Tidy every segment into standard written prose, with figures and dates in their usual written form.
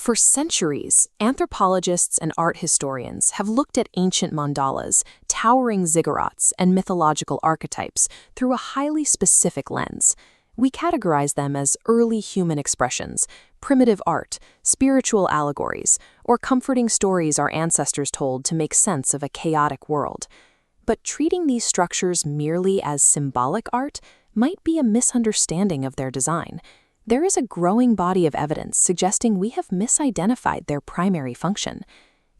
For centuries, anthropologists and art historians have looked at ancient mandalas, towering ziggurats, and mythological archetypes through a highly specific lens. We categorize them as early human expressions, primitive art, spiritual allegories, or comforting stories our ancestors told to make sense of a chaotic world. But treating these structures merely as symbolic art might be a misunderstanding of their design. There is a growing body of evidence suggesting we have misidentified their primary function.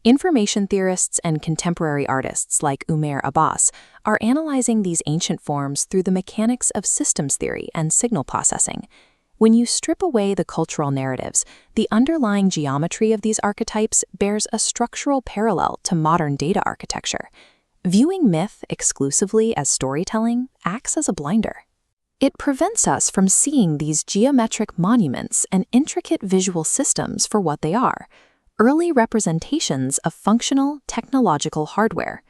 Information theorists and contemporary artists like Umair Abbas are analyzing these ancient forms through the mechanics of systems theory and signal processing. When you strip away the cultural narratives, the underlying geometry of these archetypes bears a structural parallel to modern data architecture. Viewing myth exclusively as storytelling acts as a blinder. It prevents us from seeing these geometric monuments and intricate visual systems for what they are, early representations of functional technological hardware.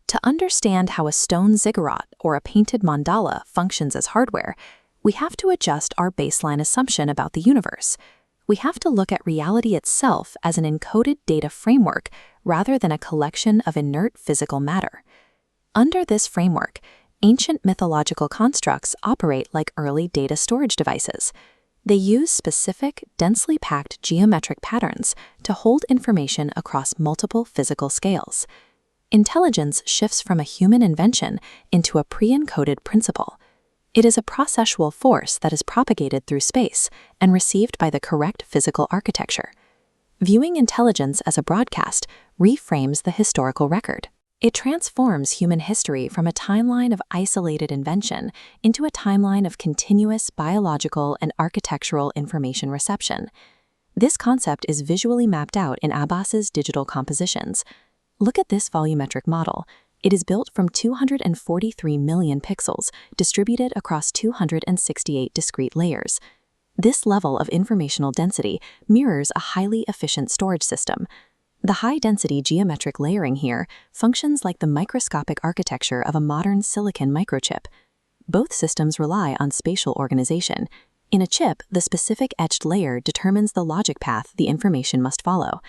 To understand how a stone ziggurat or a painted mandala functions as hardware, we have to adjust our baseline assumption about the universe. We have to look at reality itself as an encoded data framework rather than a collection of inert physical matter. Under this framework, ancient mythological constructs operate like early data storage devices. They use specific, densely packed geometric patterns to hold information across multiple physical scales. Intelligence shifts from a human invention into a pre-encoded principle. It is a processual force that is propagated through space and received by the correct physical architecture. Viewing intelligence as a broadcast reframes the historical record. It transforms human history from a timeline of isolated invention into a timeline of continuous biological and architectural information reception. This concept is visually mapped out in Abbas's digital compositions. Look at this volumetric model. It is built from 243 million pixels, distributed across 268 discrete layers. This level of informational density mirrors a highly efficient storage system. The high-density geometric layering here functions like the microscopic architecture of a modern silicon microchip. Both systems rely on spatial organization. In a chip, the specific etched layer determines the logic path the information must follow.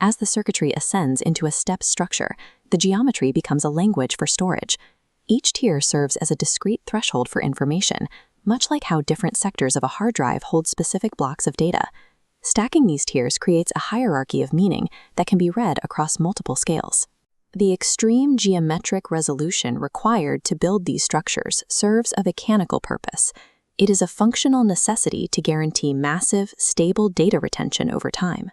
As the circuitry ascends into a step structure, the geometry becomes a language for storage. Each tier serves as a discrete threshold for information, much like how different sectors of a hard drive hold specific blocks of data. Stacking these tiers creates a hierarchy of meaning that can be read across multiple scales. The extreme geometric resolution required to build these structures serves a mechanical purpose. It is a functional necessity to guarantee massive, stable data retention over time.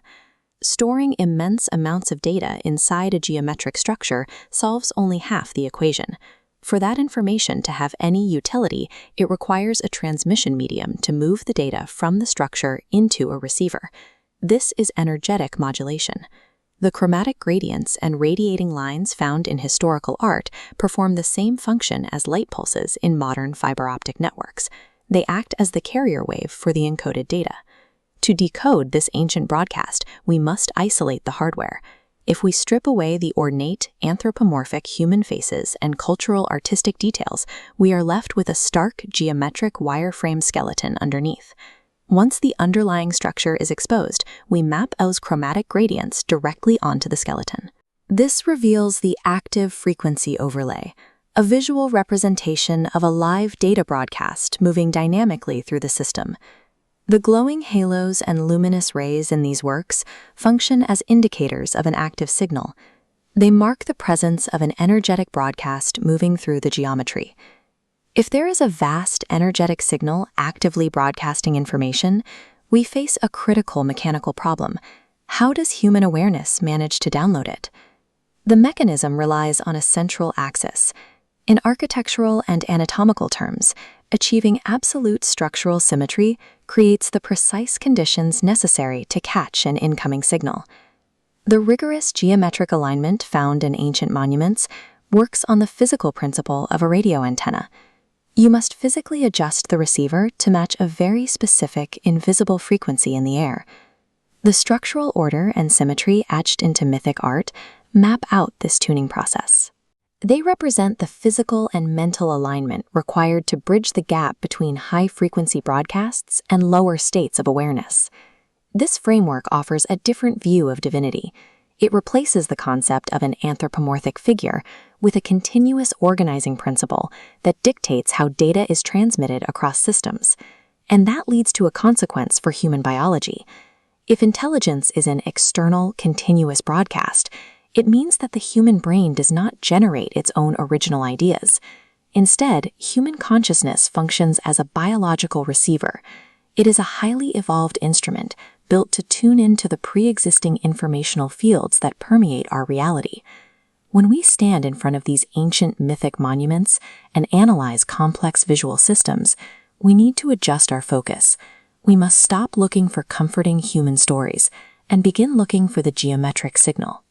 Storing immense amounts of data inside a geometric structure solves only half the equation. For that information to have any utility, it requires a transmission medium to move the data from the structure into a receiver. This is energetic modulation. The chromatic gradients and radiating lines found in historical art perform the same function as light pulses in modern fiber optic networks. They act as the carrier wave for the encoded data. To decode this ancient broadcast, we must isolate the hardware. If we strip away the ornate, anthropomorphic human faces and cultural artistic details, we are left with a stark, geometric wireframe skeleton underneath. Once the underlying structure is exposed, we map those chromatic gradients directly onto the skeleton. This reveals the active frequency overlay, a visual representation of a live data broadcast moving dynamically through the system. The glowing halos and luminous rays in these works function as indicators of an active signal. They mark the presence of an energetic broadcast moving through the geometry. If there is a vast energetic signal actively broadcasting information, we face a critical mechanical problem. How does human awareness manage to download it? The mechanism relies on a central axis. In architectural and anatomical terms, achieving absolute structural symmetry creates the precise conditions necessary to catch an incoming signal. The rigorous geometric alignment found in ancient monuments works on the physical principle of a radio antenna. You must physically adjust the receiver to match a very specific, invisible frequency in the air. The structural order and symmetry etched into mythic art map out this tuning process. They represent the physical and mental alignment required to bridge the gap between high-frequency broadcasts and lower states of awareness. This framework offers a different view of divinity. It replaces the concept of an anthropomorphic figure with a continuous organizing principle that dictates how data is transmitted across systems. And that leads to a consequence for human biology. If intelligence is an external, continuous broadcast, it means that the human brain does not generate its own original ideas. Instead, human consciousness functions as a biological receiver. It is a highly evolved instrument built to tune into the pre-existing informational fields that permeate our reality. When we stand in front of these ancient mythic monuments and analyze complex visual systems, we need to adjust our focus. We must stop looking for comforting human stories and begin looking for the geometric signal.